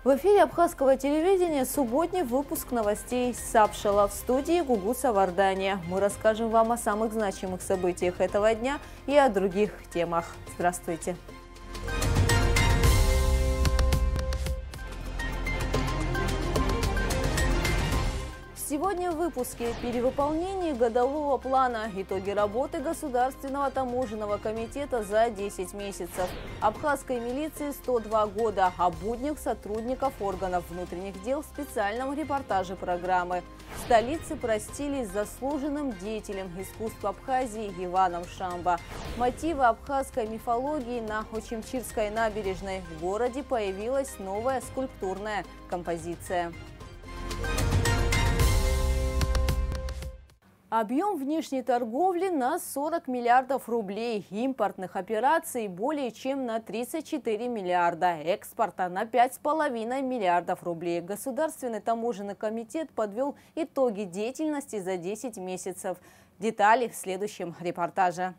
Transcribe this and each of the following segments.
В эфире абхазского телевидения субботний выпуск новостей Сапшала, в студии Гугуса Вардания. Мы расскажем вам о самых значимых событиях этого дня и о других темах. Здравствуйте! Сегодня в выпуске перевыполнение годового плана, итоги работы Государственного таможенного комитета за 10 месяцев, абхазской милиции 102 года, о буднях сотрудников органов внутренних дел в специальном репортаже программы. В столице простились с заслуженным деятелем искусства Абхазии Иваном Шамбо. Мотивы абхазской мифологии на Очимчирской набережной. В городе появилась новая скульптурная композиция. Объем внешней торговли на 40 миллиардов рублей, импортных операций более чем на 34 миллиарда, экспорта на 5,5 миллиардов рублей. Государственный таможенный комитет подвел итоги деятельности за 10 месяцев. Детали в следующем репортаже.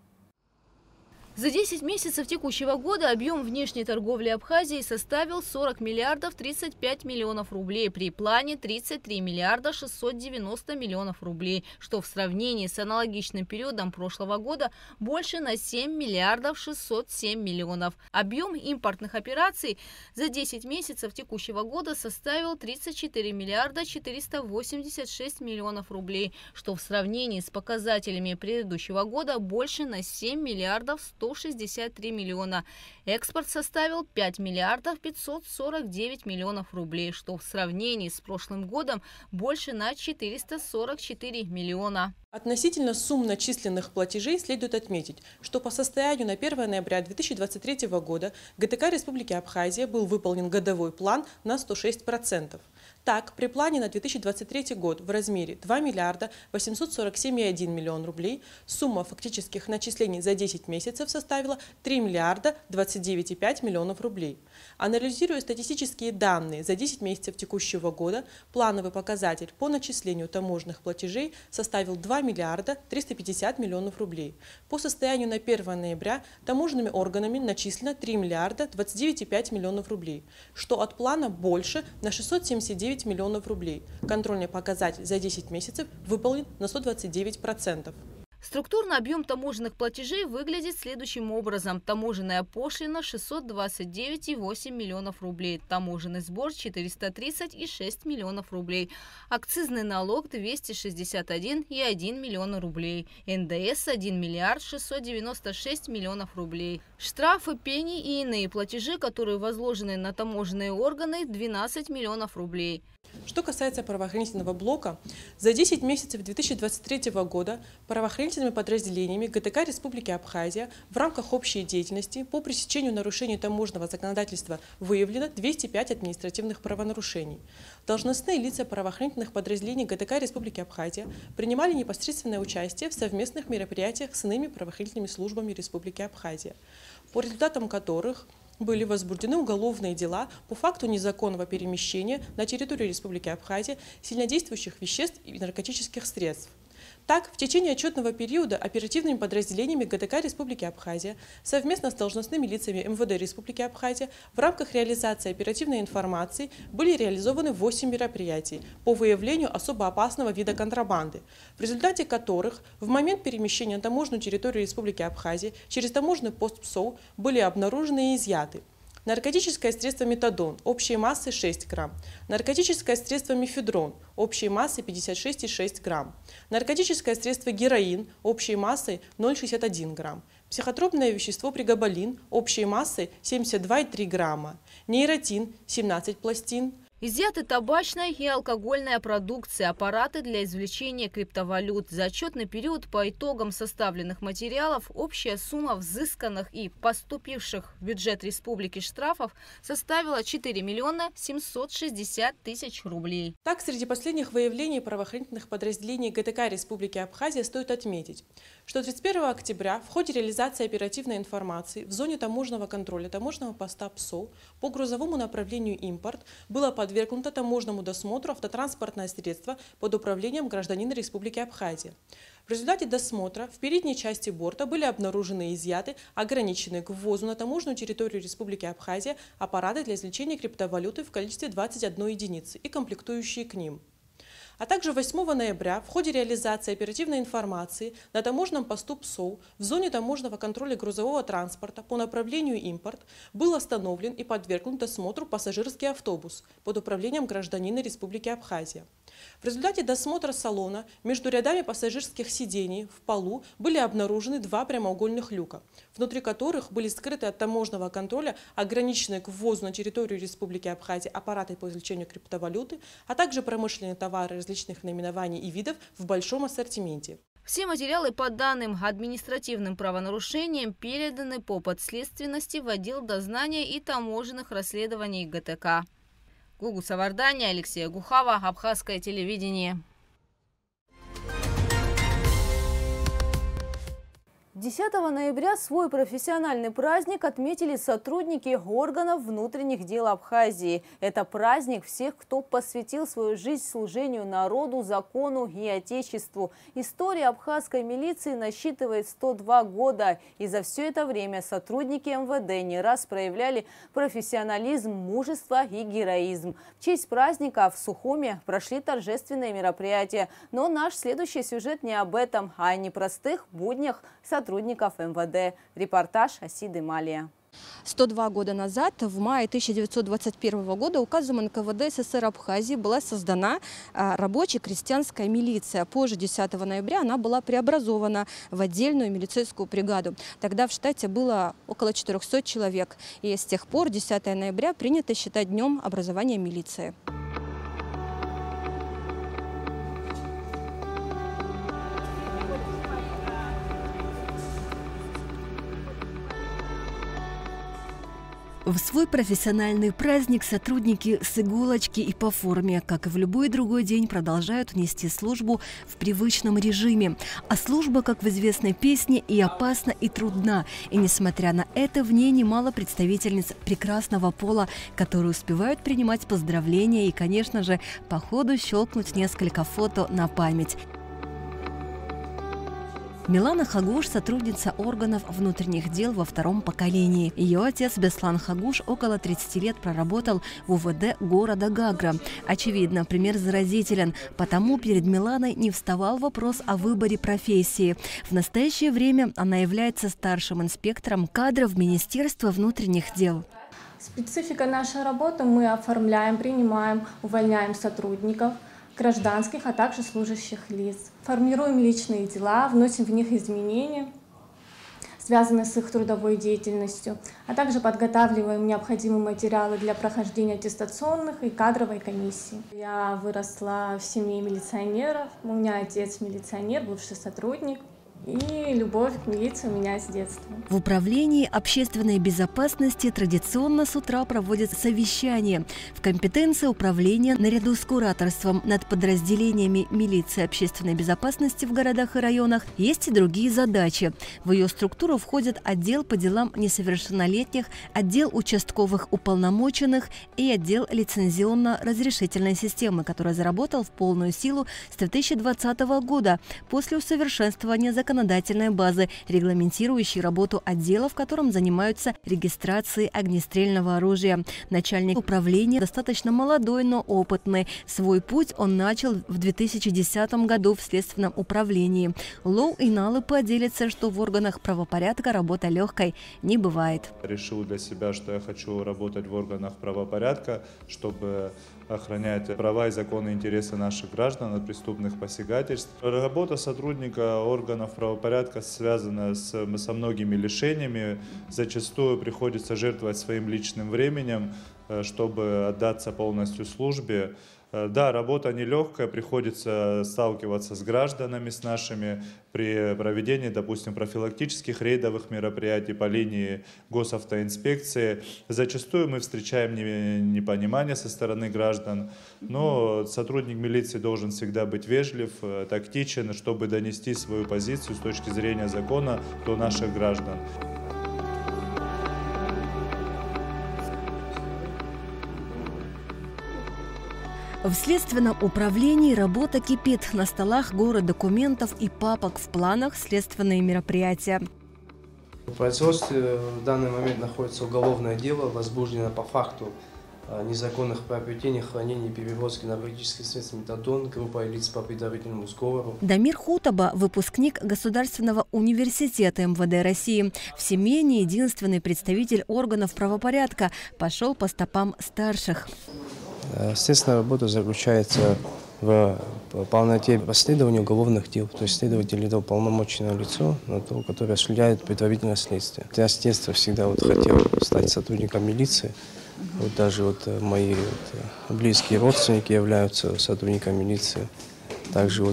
За 10 месяцев текущего года объем внешней торговли Абхазии составил 40 миллиардов 35 миллионов рублей, при плане 33 миллиарда 690 миллионов рублей, что в сравнении с аналогичным периодом прошлого года больше на 7 миллиардов 607 миллионов. Объем импортных операций за 10 месяцев текущего года составил 34 миллиарда 486 миллионов рублей, что в сравнении с показателями предыдущего года больше на 7 миллиардов 163 миллиона. Экспорт составил 5 миллиардов 549 миллионов рублей, что в сравнении с прошлым годом больше на 444 миллиона. Относительно сумм начисленных платежей следует отметить, что по состоянию на 1 ноября 2023 года ГТК Республики Абхазия был выполнен годовой план на 106%. Так, при плане на 2023 год в размере 2 миллиарда 847,1 миллион рублей сумма фактических начислений за 10 месяцев составила 3 миллиарда 29,5 миллионов рублей. Анализируя статистические данные за 10 месяцев текущего года, плановый показатель по начислению таможенных платежей составил 2 миллиарда 350 миллионов рублей. По состоянию на 1 ноября таможенными органами начислено 3 миллиарда 29,5 миллионов рублей, что от плана больше на 679 миллионов рублей. Контрольный показатель за 10 месяцев выполнен на 129%. Структурно объем таможенных платежей выглядит следующим образом. Таможенная пошлина 629,8 миллионов рублей, таможенный сбор 430,6 миллионов рублей, акцизный налог 261,1 миллиона рублей, НДС 1 миллиард 696 миллионов рублей, штрафы, пени и иные платежи, которые возложены на таможенные органы, 12 миллионов рублей. Что касается правоохранительного блока, за 10 месяцев 2023 года правоохранительными подразделениями ГТК Республики Абхазия в рамках общей деятельности по пресечению нарушений таможенного законодательства выявлено 205 административных правонарушений. Должностные лица правоохранительных подразделений ГТК Республики Абхазия принимали непосредственное участие в совместных мероприятиях с иными правоохранительными службами Республики Абхазия, по результатам которых были возбуждены уголовные дела по факту незаконного перемещения на территорию Республики Абхазия сильнодействующих веществ и наркотических средств. Так, в течение отчетного периода оперативными подразделениями ГТК Республики Абхазия совместно с должностными лицами МВД Республики Абхазия в рамках реализации оперативной информации были реализованы 8 мероприятий по выявлению особо опасного вида контрабанды, в результате которых в момент перемещения на таможенную территорию Республики Абхазия через таможенный пост ПСОУ были обнаружены и изъяты: наркотическое средство метадон общей массой 6 грамм, наркотическое средство мефедрон общей массой 56,6 грамм, наркотическое средство героин общей массой 0,61 грамм, психотропное вещество прегабалин общей массой 72,3 грамма, нейротин 17 пластин. Изъяты табачная и алкогольная продукция, аппараты для извлечения криптовалют. За отчетный период по итогам составленных материалов общая сумма взысканных и поступивших в бюджет республики штрафов составила 4 миллиона 760 тысяч рублей. Так, среди последних выявлений правоохранительных подразделений ГТК Республики Абхазия стоит отметить, что 31 октября в ходе реализации оперативной информации в зоне таможенного контроля таможенного поста ПСО по грузовому направлению импорт было подано подвергнуто таможенному досмотру автотранспортное средство под управлением гражданина Республики Абхазия. В результате досмотра в передней части борта были обнаружены и изъяты ограниченные к ввозу на таможенную территорию Республики Абхазия аппараты для извлечения криптовалюты в количестве 21 единицы и комплектующие к ним. А также 8 ноября в ходе реализации оперативной информации на таможенном посту ПСОУ в зоне таможенного контроля грузового транспорта по направлению импорт был остановлен и подвергнут досмотру пассажирский автобус под управлением гражданина Республики Абхазия. В результате досмотра салона между рядами пассажирских сидений в полу были обнаружены 2 прямоугольных люка, внутри которых были скрыты от таможенного контроля ограниченные к ввозу на территорию Республики Абхазия аппараты по извлечению криптовалюты, а также промышленные товары различных наименований и видов в большом ассортименте. Все материалы по данным административным правонарушениям переданы по подследственности в отдел дознания и таможенных расследований ГТК. Гугу Савардани, Алексей Гухава, Абхазское телевидение. 10 ноября свой профессиональный праздник отметили сотрудники органов внутренних дел Абхазии. Это праздник всех, кто посвятил свою жизнь служению народу, закону и отечеству. История абхазской милиции насчитывает 102 года. И за все это время сотрудники МВД не раз проявляли профессионализм, мужество и героизм. В честь праздника в Сухуме прошли торжественные мероприятия. Но наш следующий сюжет не об этом, а о непростых буднях сотрудников МВД. Репортаж Асиды Малия. 102 года назад, в мае 1921 года, указом НКВД СССР Абхазии была создана рабочая крестьянская милиция. Позже, 10 ноября, она была преобразована в отдельную милицейскую бригаду. Тогда в штате было около 400 человек. И с тех пор 10 ноября принято считать днем образования милиции. В свой профессиональный праздник сотрудники с иголочки и по форме, как и в любой другой день, продолжают нести службу в привычном режиме. А служба, как в известной песне, и опасна, и трудна. И несмотря на это, в ней немало представительниц прекрасного пола, которые успевают принимать поздравления и, конечно же, по ходу щелкнуть несколько фото на память. Милана Хагуш – сотрудница органов внутренних дел во 2-м поколении. Ее отец Беслан Хагуш около 30 лет проработал в УВД города Гагра. Очевидно, пример заразителен, потому перед Миланой не вставал вопрос о выборе профессии. В настоящее время она является старшим инспектором кадров Министерства внутренних дел. Специфика нашей работы – мы оформляем, принимаем, увольняем сотрудников, гражданских, а также служащих лиц. Формируем личные дела, вносим в них изменения, связанные с их трудовой деятельностью, а также подготавливаем необходимые материалы для прохождения аттестационных и кадровой комиссии. Я выросла в семье милиционеров, у меня отец милиционер, бывший сотрудник. И любовь к милиции у меня с детства. В управлении общественной безопасности традиционно с утра проводят совещания. В компетенции управления наряду с кураторством над подразделениями милиции общественной безопасности в городах и районах есть и другие задачи. В ее структуру входят отдел по делам несовершеннолетних, отдел участковых уполномоченных и отдел лицензионно-разрешительной системы, который заработал в полную силу с 2020 года после усовершенствования законодательной базы, регламентирующей работу отдела, в котором занимаются регистрацией огнестрельного оружия. Начальник управления достаточно молодой, но опытный. Свой путь он начал в 2010 году в Следственном управлении. Лоу и Налы поделятся, что в органах правопорядка работа легкой не бывает. Решил для себя, что я хочу работать в органах правопорядка, чтобы охранять права и законные интересы наших граждан от преступных посягательств. Работа сотрудника органов правопорядка связана со многими лишениями. Зачастую приходится жертвовать своим личным временем, чтобы отдаться полностью службе. Да, работа нелегкая, приходится сталкиваться с гражданами, с нашими при проведении, допустим, профилактических рейдовых мероприятий по линии госавтоинспекции. Зачастую мы встречаем непонимание со стороны граждан, но сотрудник милиции должен всегда быть вежлив, тактичен, чтобы донести свою позицию с точки зрения закона до наших граждан. В следственном управлении работа кипит. На столах горы документов и папок, в планах следственные мероприятия. В производстве в данный момент находится уголовное дело, возбуждено по факту незаконных приобретений, хранения и перевозки наркотических средств метадон группой лиц по предварительному сговору. Дамир Хутаба – выпускник Государственного университета МВД России. В семье не единственный представитель органов правопорядка, пошел по стопам старших. Следственная работа заключается в полноте расследования уголовных дел. То есть следователь – это уполномоченное лицо, которое осуществляет предварительное следствие. Я с детства всегда хотел стать сотрудником милиции. Даже мои близкие родственники являются сотрудниками милиции. Также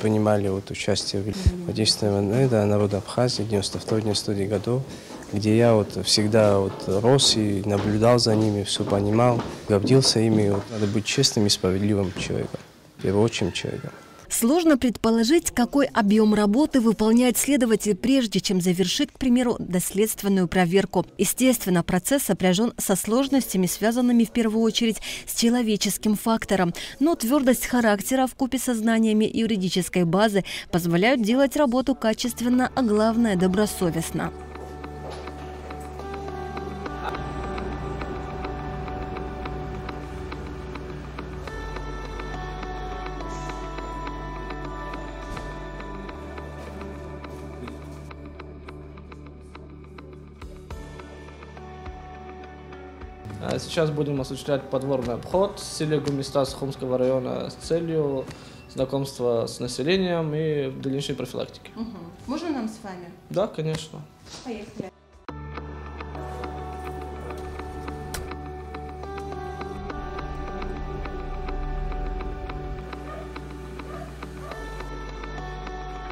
принимали участие в Отечественной войне народа Абхазии 92-93 годов, где я всегда рос и наблюдал за ними, все понимал, гордился ими. Надо быть честным и справедливым человеком, в первую очередь человеком. Сложно предположить, какой объем работы выполняет следователь, прежде чем завершит, к примеру, доследственную проверку. Естественно, процесс сопряжен со сложностями, связанными в первую очередь с человеческим фактором. Но твердость характера вкупе со знаниями юридической базы позволяют делать работу качественно, а главное – добросовестно. Сейчас будем осуществлять подворный обход в селе Гумиста Сухумского района с целью знакомства с населением и дальнейшей профилактики. Можно нам с вами? Да, конечно. Поехали.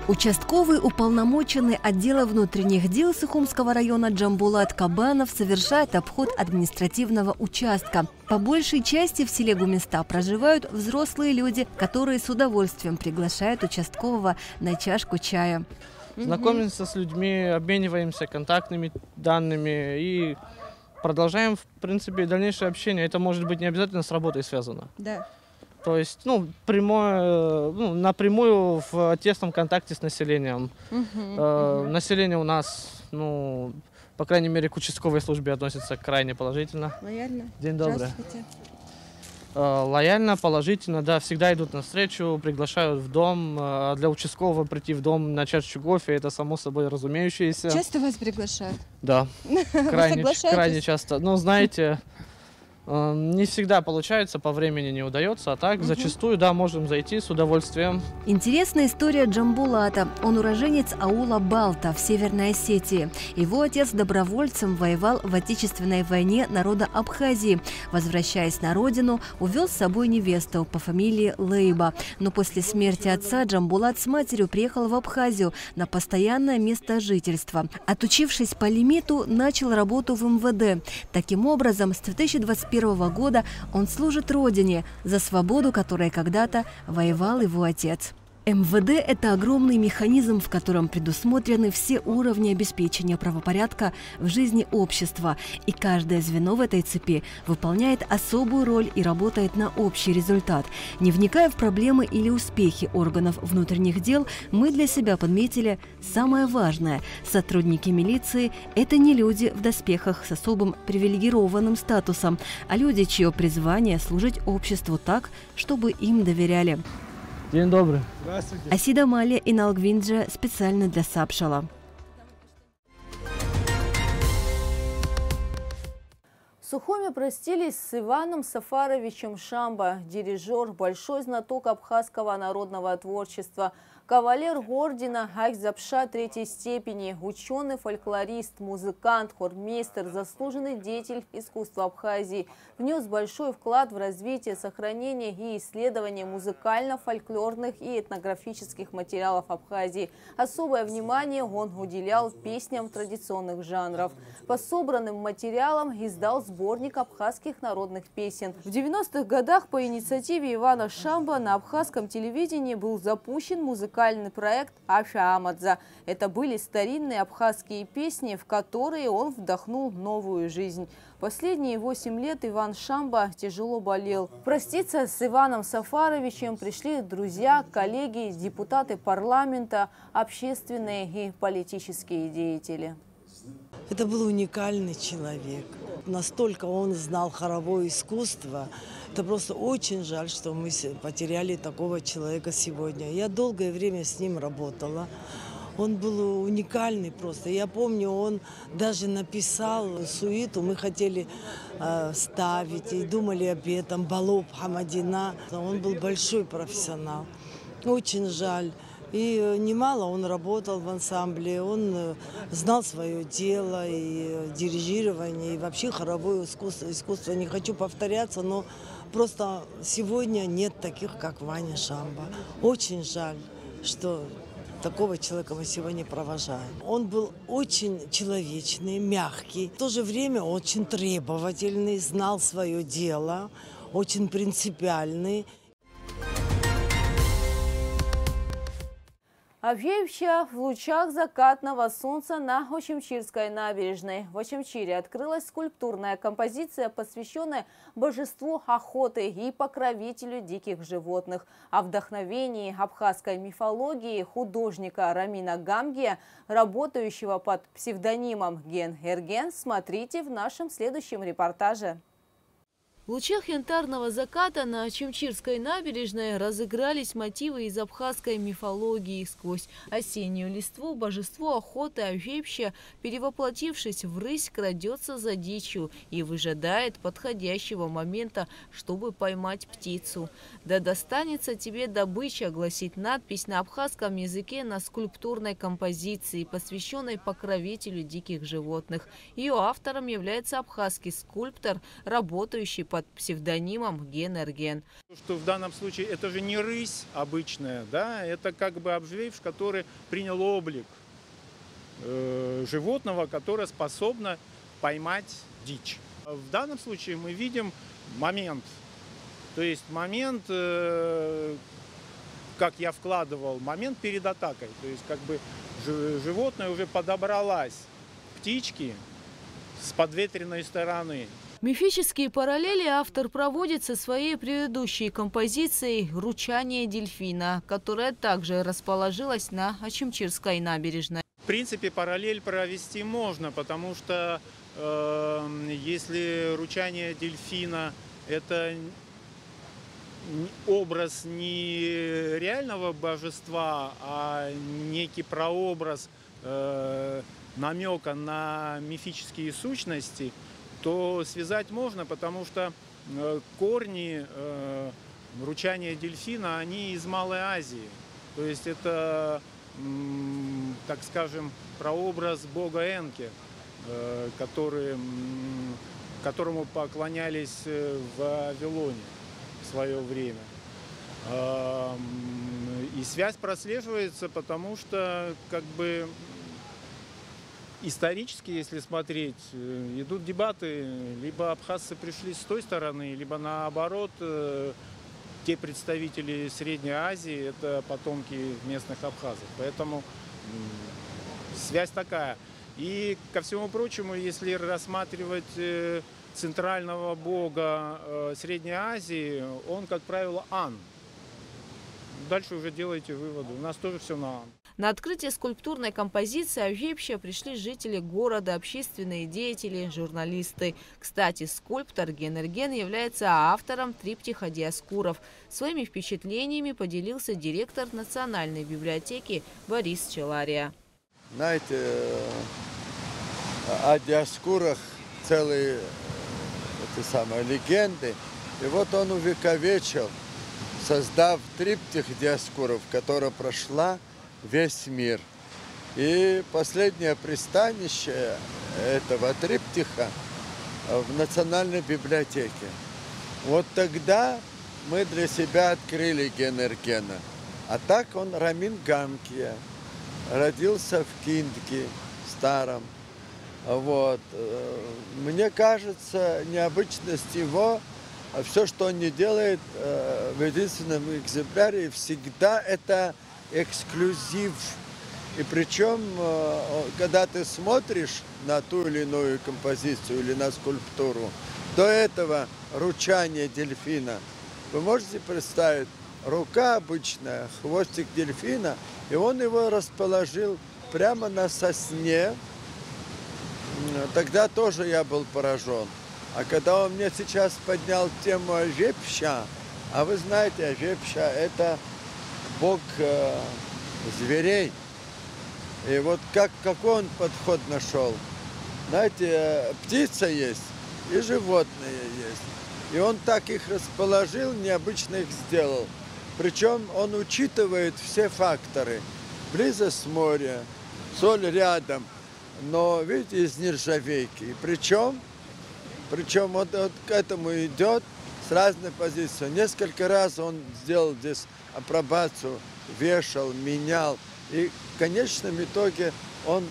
Участковый уполномоченный отдела внутренних дел Сухумского района Джамбулат Кабанов совершает обход административного участка. По большей части в селе Гумиста проживают взрослые люди, которые с удовольствием приглашают участкового на чашку чая. Знакомимся с людьми, обмениваемся контактными данными и продолжаем, в принципе, дальнейшее общение. Это может быть не обязательно с работой связано. Да. То есть, напрямую в тесном контакте с населением. Население у нас, по крайней мере, к участковой службе относится крайне положительно. Лояльно? День добрый. Здравствуйте. Лояльно, положительно, да, всегда идут навстречу, приглашают в дом. Для участкового прийти в дом на чашечку кофе – это само собой разумеющееся. Часто вас приглашают? Да, крайне часто. Но знаете, не всегда получается, по времени не удается, а так зачастую, да, можем зайти с удовольствием. Интересная история Джамбулата. Он уроженец аула Балта в Северной Осетии. Его отец добровольцем воевал в Отечественной войне народа Абхазии. Возвращаясь на родину, увел с собой невесту по фамилии Лейба. Но после смерти отца Джамбулат с матерью приехал в Абхазию на постоянное место жительства. Отучившись по лимиту, начал работу в МВД. Таким образом, с 2021 года он служит родине, за свободу которой когда-то воевал его отец. МВД – это огромный механизм, в котором предусмотрены все уровни обеспечения правопорядка в жизни общества. И каждое звено в этой цепи выполняет особую роль и работает на общий результат. Не вникая в проблемы или успехи органов внутренних дел, мы для себя подметили самое важное – сотрудники милиции – это не люди в доспехах с особым привилегированным статусом, а люди, чье призвание – служить обществу так, чтобы им доверяли. День добрый. Здравствуйте. Асида Малия и Налгвинджа специально для Сапшала. В Сухуме простились с Иваном Сафаровичем Шамба, дирижер, большой знаток абхазского народного творчества, кавалер ордена Айкзапша 3-й степени, ученый-фольклорист, музыкант, хормейстер, заслуженный деятель искусства Абхазии. Внес большой вклад в развитие, сохранение и исследование музыкально-фольклорных и этнографических материалов Абхазии. Особое внимание он уделял песням традиционных жанров. По собранным материалам издал сборник абхазских народных песен. В 90-х годах по инициативе Ивана Шамба на абхазском телевидении был запущен музыкальный музыкальный проект «Афя Амадза». Это были старинные абхазские песни, в которые он вдохнул новую жизнь. Последние 8 лет Иван Шамба тяжело болел. Проститься с Иваном Сафаровичем пришли друзья, коллеги, депутаты парламента, общественные и политические деятели. Это был уникальный человек. Настолько он знал хоровое искусство. Это просто очень жаль, что мы потеряли такого человека сегодня. Я долгое время с ним работала. Он был уникальный просто. Я помню, он даже написал суиту. Мы хотели ставить и думали об этом. Балоб Хамадина. Он был большой профессионал. Очень жаль. И немало он работал в ансамбле, он знал свое дело, и дирижирование, и вообще хоровое искусство. Не хочу повторяться, но просто сегодня нет таких, как Ваня Шамба. Очень жаль, что такого человека мы сегодня провожаем. Он был очень человечный, мягкий, в то же время очень требовательный, знал свое дело, очень принципиальный. Авеевща в лучах закатного солнца на Очимчирской набережной. В Очимчире открылась скульптурная композиция, посвященная божеству охоты и покровителю диких животных. О вдохновении абхазской мифологии художника Рамина Гамгия, работающего под псевдонимом Ген Эрген, смотрите в нашем следующем репортаже. В лучах янтарного заката на Очимчирской набережной разыгрались мотивы из абхазской мифологии. Сквозь осеннюю листву божество охоты Авеевща, перевоплотившись в рысь, крадется за дичью и выжидает подходящего момента, чтобы поймать птицу. «Да достанется тебе добыча», гласит надпись на абхазском языке на скульптурной композиции, посвященной покровителю диких животных. Ее автором является абхазский скульптор, работающий под псевдонимом Ген Эрген. Что в данном случае это же не рысь обычная, да, это как бы Авеевш, который принял облик животного, которое способно поймать дичь. В данном случае мы видим момент, то есть момент, как я вкладывал, момент перед атакой, то есть как бы животное уже подобралось к птичке с подветренной стороны. Мифические параллели автор проводит со своей предыдущей композицией «Ручание дельфина», которая также расположилась на Очимчирской набережной. В принципе, параллель провести можно, потому что если ручание дельфина – это образ не реального божества, а некий прообраз намека на мифические сущности, то связать можно, потому что корни ручания дельфина, они из Малой Азии. То есть это, так скажем, прообраз бога Энки, которому поклонялись в Вавилоне в свое время. И связь прослеживается, потому что как бы исторически, если смотреть, идут дебаты, либо абхазцы пришли с той стороны, либо наоборот, те представители Средней Азии, это потомки местных абхазов. Поэтому связь такая. И ко всему прочему, если рассматривать центрального бога Средней Азии, он, как правило, Ан. Дальше уже делайте выводы. У нас тоже все на Ан. На открытие скульптурной композиции Авеевща пришли жители города, общественные деятели, журналисты. Кстати, скульптор Ген Эрген является автором триптиха Диаскуров. Своими впечатлениями поделился директор Национальной библиотеки Борис Челария. Знаете, о Диаскурах целые легенды. И вот он увековечил, создав триптих Диаскуров, которая прошла весь мир. И последнее пристанище этого триптиха в Национальной библиотеке. Вот тогда мы для себя открыли Ген Эргена. А так он Рамин Гамгия. Родился в Киндге старом. Вот. Мне кажется, необычность его, все, что он не делает в единственном экземпляре, всегда это эксклюзив. И причем, когда ты смотришь на ту или иную композицию или на скульптуру, до этого ручание дельфина, вы можете представить, рука обычная, хвостик дельфина, и он его расположил прямо на сосне. Тогда тоже я был поражен. А когда он мне сейчас поднял тему Ожепща, а вы знаете, Ожепща – это бог зверей. И вот какой он подход нашел? Знаете, птица есть и животные есть. И он так их расположил, необычно их сделал. Причем он учитывает все факторы. Близость моря, соль рядом, но, видите, из нержавейки. Причем вот к этому идет с разной позиции. Несколько раз он сделал здесь апробацию, вешал, менял. И в конечном итоге он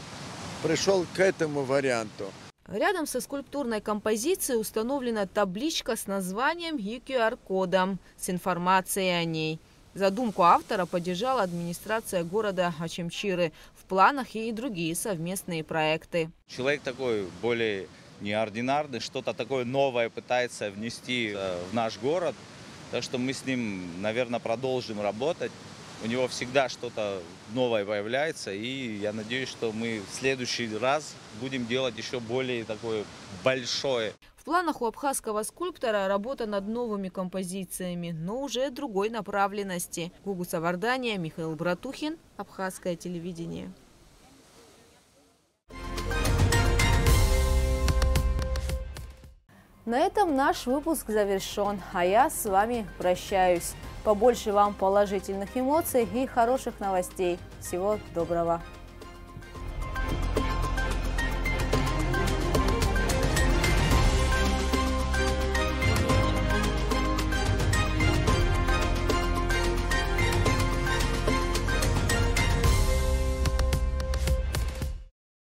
пришел к этому варианту. Рядом со скульптурной композицией установлена табличка с названием и QR-кодом с информацией о ней. Задумку автора поддержала администрация города Очимчиры. В планах и другие совместные проекты. Человек такой более неординарный, что-то такое новое пытается внести в наш город. Так что мы с ним, наверное, продолжим работать. У него всегда что-то новое появляется, и я надеюсь, что мы в следующий раз будем делать еще более такое большое. В планах у абхазского скульптора работа над новыми композициями, но уже другой направленности. Гугу Савардания, Михаил Братухин, Абхазское телевидение. На этом наш выпуск завершен, а я с вами прощаюсь. Побольше вам положительных эмоций и хороших новостей. Всего доброго!